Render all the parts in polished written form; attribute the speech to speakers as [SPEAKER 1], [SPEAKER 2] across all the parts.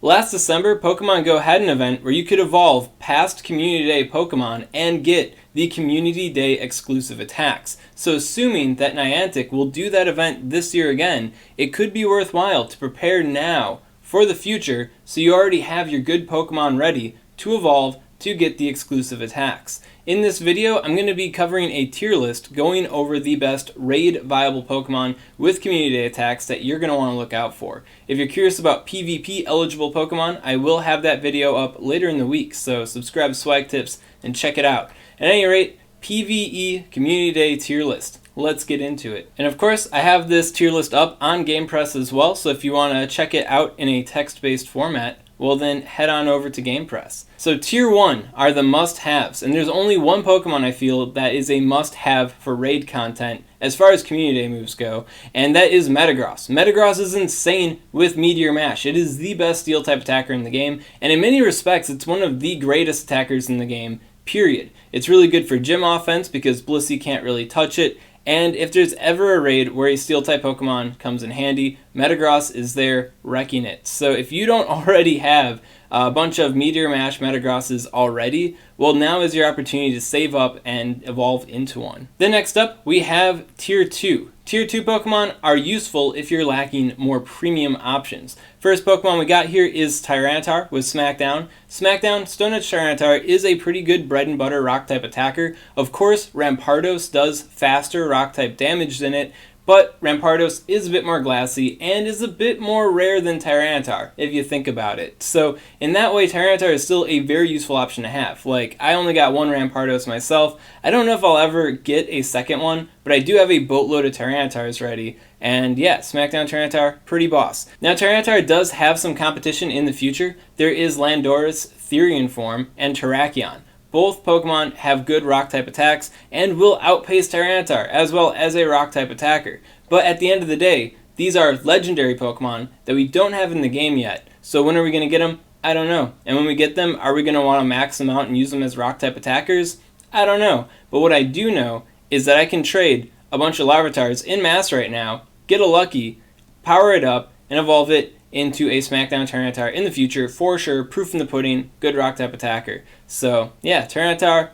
[SPEAKER 1] Last December, Pokemon Go had an event where you could evolve past Community Day Pokemon and get the Community Day exclusive attacks. So assuming that Niantic will do that event this year again, it could be worthwhile to prepare now for the future so you already have your good Pokemon ready to evolve to get the exclusive attacks. In this video, I'm going to be covering a tier list going over the best raid viable Pokemon with Community Day attacks that you're going to want to look out for. If you're curious about PvP eligible Pokemon, I will have that video up later in the week, so subscribe to SwagTips and check it out. At any rate, PvE Community Day tier list. Let's get into it. And of course, I have this tier list up on GamePress as well, so if you want to check it out in a text-based format, well then head on over to GamePress. So tier 1 are the must-haves, and there's only one Pokemon I feel that is a must-have for raid content as far as Community Day moves go, and that is Metagross. Metagross is insane with Meteor Mash. It is the best Steel-type attacker in the game, and in many respects, it's one of the greatest attackers in the game, period. It's really good for gym offense because Blissey can't really touch it, and if there's ever a raid where a Steel-type Pokemon comes in handy, Metagross is there wrecking it. So if you don't already have a bunch of Meteor Mash Metagrosses already, well, now is your opportunity to save up and evolve into one. Then next up, we have Tier 2. Tier 2 Pokemon are useful if you're lacking more premium options. First Pokemon we got here is Tyranitar with Smackdown. Smackdown, Stone Edge Tyranitar is a pretty good bread and butter rock-type attacker. Of course, Rampardos does faster rock-type damage than it, but Rampardos is a bit more glassy and is a bit more rare than Tyranitar, if you think about it. So in that way, Tyranitar is still a very useful option to have. Like, I only got one Rampardos myself. I don't know if I'll ever get a second one, but I do have a boatload of Tyranitars ready. And yeah, Smackdown Tyranitar, pretty boss. Now Tyranitar does have some competition in the future. There is Landorus, Therian form, and Terrakion. Both Pokemon have good Rock-type attacks and will outpace Tyranitar as well as a Rock-type attacker. But at the end of the day, these are legendary Pokemon that we don't have in the game yet. So when are we going to get them? I don't know. And when we get them, are we going to want to max them out and use them as Rock-type attackers? I don't know. But what I do know is that I can trade a bunch of Larvitars in mass right now, get a Lucky, power it up, and evolve it into a Smackdown Tyranitar in the future, for sure, proof in the pudding, good rock-type attacker. So, yeah, Tyranitar,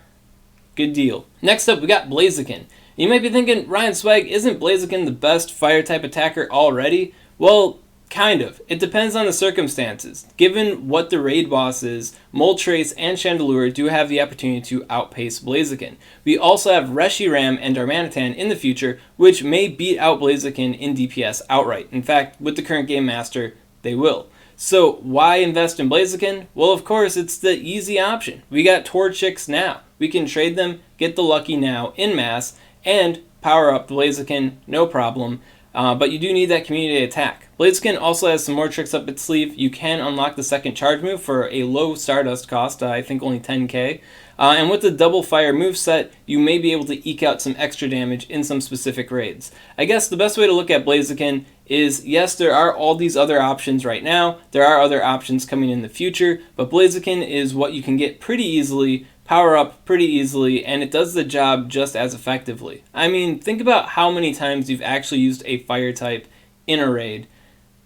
[SPEAKER 1] good deal. Next up, we got Blaziken. You might be thinking, Ryan Swag, isn't Blaziken the best fire-type attacker already? Well, kind of. It depends on the circumstances. Given what the raid boss is, Moltres and Chandelure do have the opportunity to outpace Blaziken. We also have Reshiram and Darmanitan in the future, which may beat out Blaziken in DPS outright. In fact, with the current Game Master, they will. So why invest in Blaziken? Well, of course, it's the easy option. We got Torchics now. We can trade them, get the Lucky now in mass, and power up Blaziken, no problem. But you do need that Community attack. Blaziken also has some more tricks up its sleeve. You can unlock the second charge move for a low Stardust cost, I think only 10k. And with the double fire moveset, you may be able to eke out some extra damage in some specific raids. I guess the best way to look at Blaziken is, yes, there are all these other options right now. There are other options coming in the future, but Blaziken is what you can get pretty easily, power up pretty easily, and it does the job just as effectively. I mean, think about how many times you've actually used a fire type in a raid.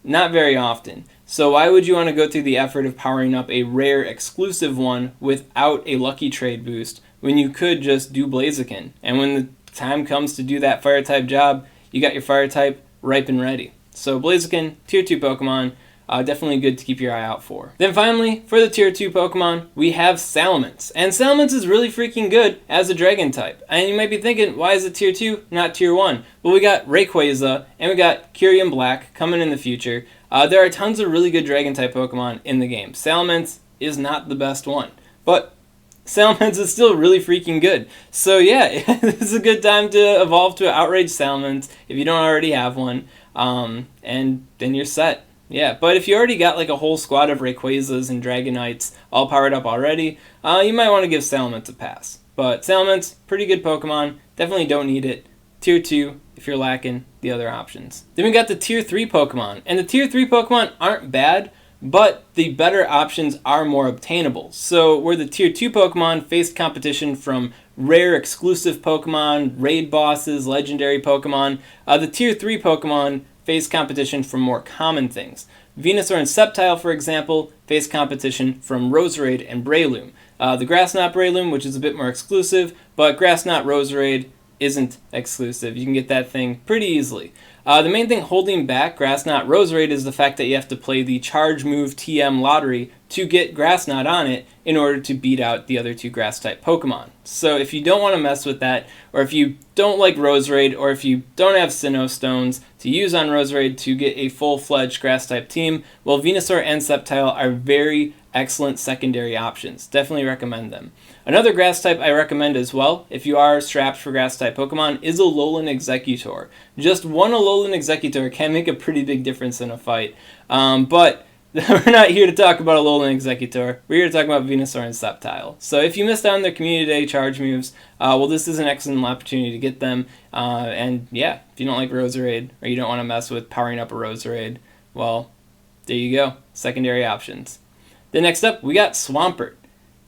[SPEAKER 1] Not very often. So why would you want to go through the effort of powering up a rare exclusive one without a lucky trade boost when you could just do Blaziken? And when the time comes to do that fire type job, you got your fire type ripe and ready. So Blaziken, tier 2 Pokemon, definitely good to keep your eye out for. Then finally, for the tier 2 Pokemon, we have Salamence. And Salamence is really freaking good as a dragon type. And you might be thinking, why is it tier 2, not tier 1? Well, we got Rayquaza and we got Kyurem Black coming in the future. There are tons of really good dragon type Pokemon in the game. Salamence is not the best one, but Salamence is still really freaking good. So yeah, this is a good time to evolve to an Outrage Salamence if you don't already have one, and then you're set. Yeah, but if you already got like a whole squad of Rayquazas and Dragonites all powered up already, you might want to give Salamence a pass. But Salamence, pretty good Pokemon, definitely don't need it. Tier 2 if you're lacking the other options. Then we got the tier 3 Pokemon, and the tier 3 Pokemon aren't bad, but the better options are more obtainable. So where the tier 2 Pokemon faced competition from rare exclusive Pokemon, raid bosses, legendary Pokemon, the tier 3 Pokemon face competition from more common things. Venusaur and Sceptile, for example, face competition from Roserade and Breloom. The Grass Knot Breloom, which is a bit more exclusive, but Grass Knot Roserade isn't exclusive. You can get that thing pretty easily. The main thing holding back Grass Knot Roserade is the fact that you have to play the Charge Move TM Lottery to get Grass Knot on it in order to beat out the other two Grass-type Pokemon. So if you don't want to mess with that, or if you don't like Roserade, or if you don't have Sinnoh Stones to use on Roserade to get a full-fledged Grass-type team, well, Venusaur and Sceptile are very excellent secondary options. Definitely recommend them. Another grass type I recommend as well, if you are strapped for grass type Pokemon, is a Lowland Executor. Just one Lowland Executor can make a pretty big difference in a fight. But we're not here to talk about a Lowland Executor. We're here to talk about Venusaur and Sceptile. So if you missed out on their Community Day charge moves, well, this is an excellent opportunity to get them. And yeah, if you don't like Roserade, or you don't want to mess with powering up a Roserade, well, there you go. Secondary options. Then next up, we got Swampert.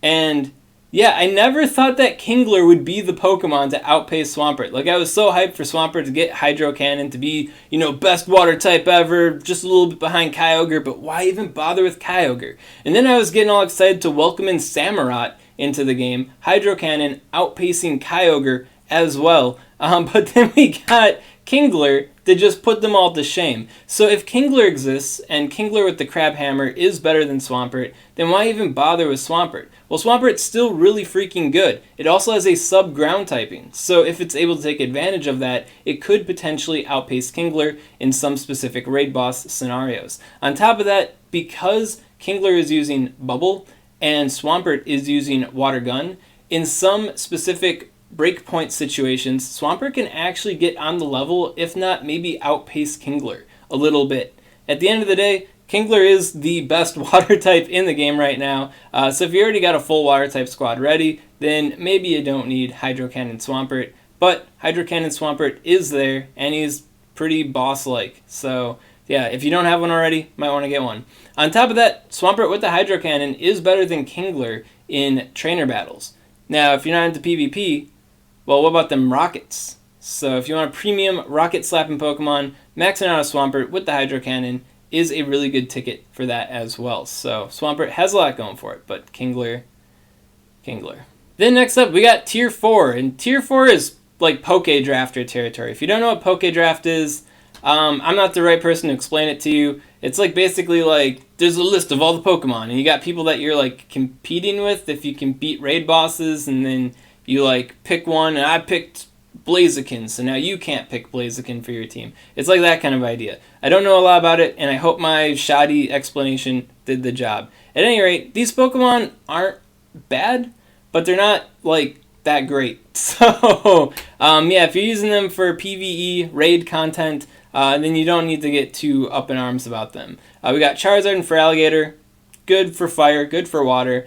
[SPEAKER 1] And yeah, I never thought that Kingler would be the Pokemon to outpace Swampert. Like, I was so hyped for Swampert to get Hydro Cannon, to be, you know, best water type ever, just a little bit behind Kyogre, but why even bother with Kyogre? And then I was getting all excited to welcome in Samurott into the game, Hydro Cannon outpacing Kyogre as well. But then we got Kingler to just put them all to shame. So if Kingler exists, and Kingler with the Crab Hammer is better than Swampert, then why even bother with Swampert? Well, Swampert's still really freaking good. It also has a sub-ground typing, so if it's able to take advantage of that, it could potentially outpace Kingler in some specific raid boss scenarios. On top of that, because Kingler is using Bubble, and Swampert is using Water Gun, in some specific breakpoint situations, Swampert can actually get on the level, if not maybe outpace Kingler a little bit. At the end of the day, Kingler is the best water type in the game right now, so if you already got a full water type squad ready, then maybe you don't need Hydro Cannon Swampert, but Hydro Cannon Swampert is there, and he's pretty boss-like, so yeah, if you don't have one already, might want to get one. On top of that, Swampert with the Hydro Cannon is better than Kingler in trainer battles. Now, if you're not into PvP, well, what about them rockets? So if you want a premium rocket slapping Pokemon, maxing out a Swampert with the Hydro Cannon is a really good ticket for that as well. So Swampert has a lot going for it, but Kingler. Then next up, we got Tier 4, and Tier 4 is like Poke Drafter territory. If you don't know what Poke Draft is, I'm not the right person to explain it to you. It's like basically like there's a list of all the Pokemon, and you got people that you're like competing with if you can beat raid bosses, and then you like pick one, and I picked Blaziken, so now you can't pick Blaziken for your team. It's like that kind of idea. I don't know a lot about it, and I hope my shoddy explanation did the job. At any rate, these Pokemon aren't bad, but they're not like that great. So yeah, if you're using them for PvE raid content, then you don't need to get too up in arms about them. We got Charizard and Feraligatr. Good for fire, good for water.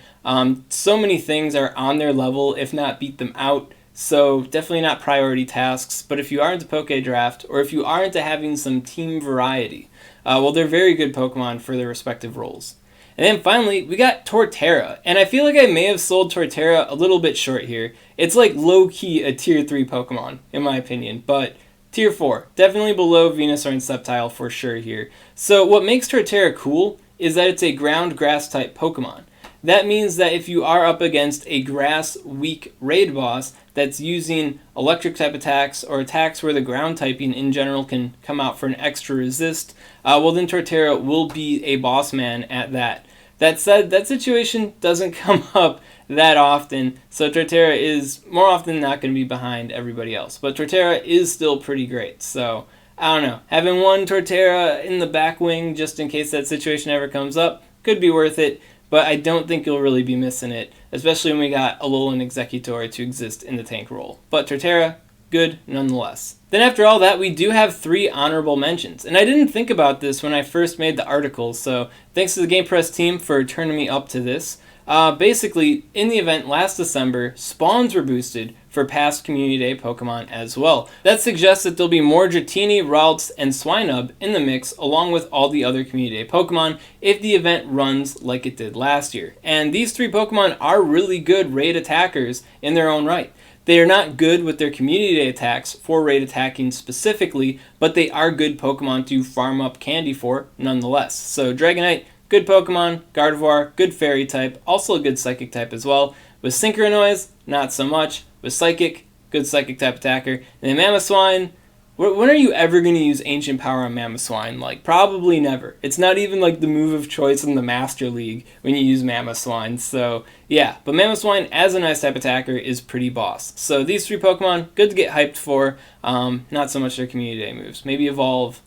[SPEAKER 1] So many things are on their level, if not beat them out. So definitely not priority tasks. But if you are into Poke Draft, or if you are into having some team variety, well, they're very good Pokemon for their respective roles. And then finally, we got Torterra. And I feel like I may have sold Torterra a little bit short here. It's like low-key a Tier 3 Pokemon, in my opinion. But Tier 4, definitely below Venusaur and Sceptile for sure here. So what makes Torterra cool is that it's a ground grass type Pokemon. That means that if you are up against a grass weak raid boss that's using electric type attacks, or attacks where the ground typing in general can come out for an extra resist, well then Torterra will be a boss man at that. That said, that situation doesn't come up that often, so Torterra is more often than not going to be behind everybody else. But Torterra is still pretty great, so I don't know. Having one Torterra in the back wing just in case that situation ever comes up could be worth it, but I don't think you'll really be missing it, especially when we got a Lowland Executor to exist in the tank role. But Torterra, good nonetheless. Then after all that, we do have 3 honorable mentions. And I didn't think about this when I first made the article, so thanks to the Game Press team for turning me up to this. Basically, in the event last December, spawns were boosted for past Community Day Pokemon as well. That suggests that there'll be more Dratini, Ralts, and Swinub in the mix, along with all the other Community Day Pokemon, if the event runs like it did last year. And these 3 Pokemon are really good raid attackers in their own right. They are not good with their community day attacks for raid attacking specifically, but they are good Pokemon to farm up candy for nonetheless. So Dragonite, good Pokemon. Gardevoir, good Fairy type, also a good Psychic type as well. With Synchronoise, not so much. With Psychic, good Psychic type attacker. And then Mamoswine, when are you ever going to use Ancient Power on Mamoswine? Like, probably never. It's not even like the move of choice in the Master League when you use Mamoswine. So, yeah. But Mamoswine, as an Ice type attacker, is pretty boss. So these 3 Pokemon, good to get hyped for. Not so much their Community Day moves. Maybe evolve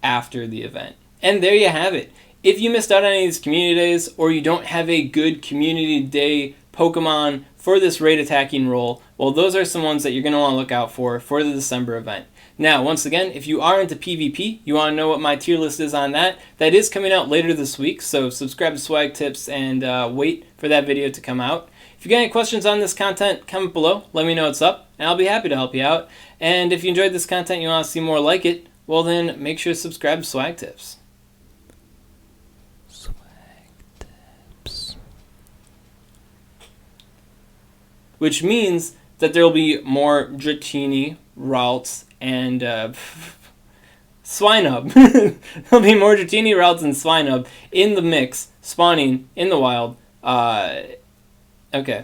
[SPEAKER 1] after the event. And there you have it. If you missed out on any of these Community Days, or you don't have a good Community Day Pokemon for this raid attacking role, well, those are some ones that you're going to want to look out for the December event. Now, once again, if you are into PvP, you want to know what my tier list is on that, that is coming out later this week, so subscribe to SwagTips and wait for that video to come out. If you got any questions on this content, comment below, let me know what's up, and I'll be happy to help you out. And if you enjoyed this content and you want to see more like it, well then, make sure to subscribe to SwagTips. SwagTips. Which means that there will be more Dratini, Ralts, and Swinub. There'll be more Dratini, Ralts, and Swinub in the mix, spawning in the wild. Okay.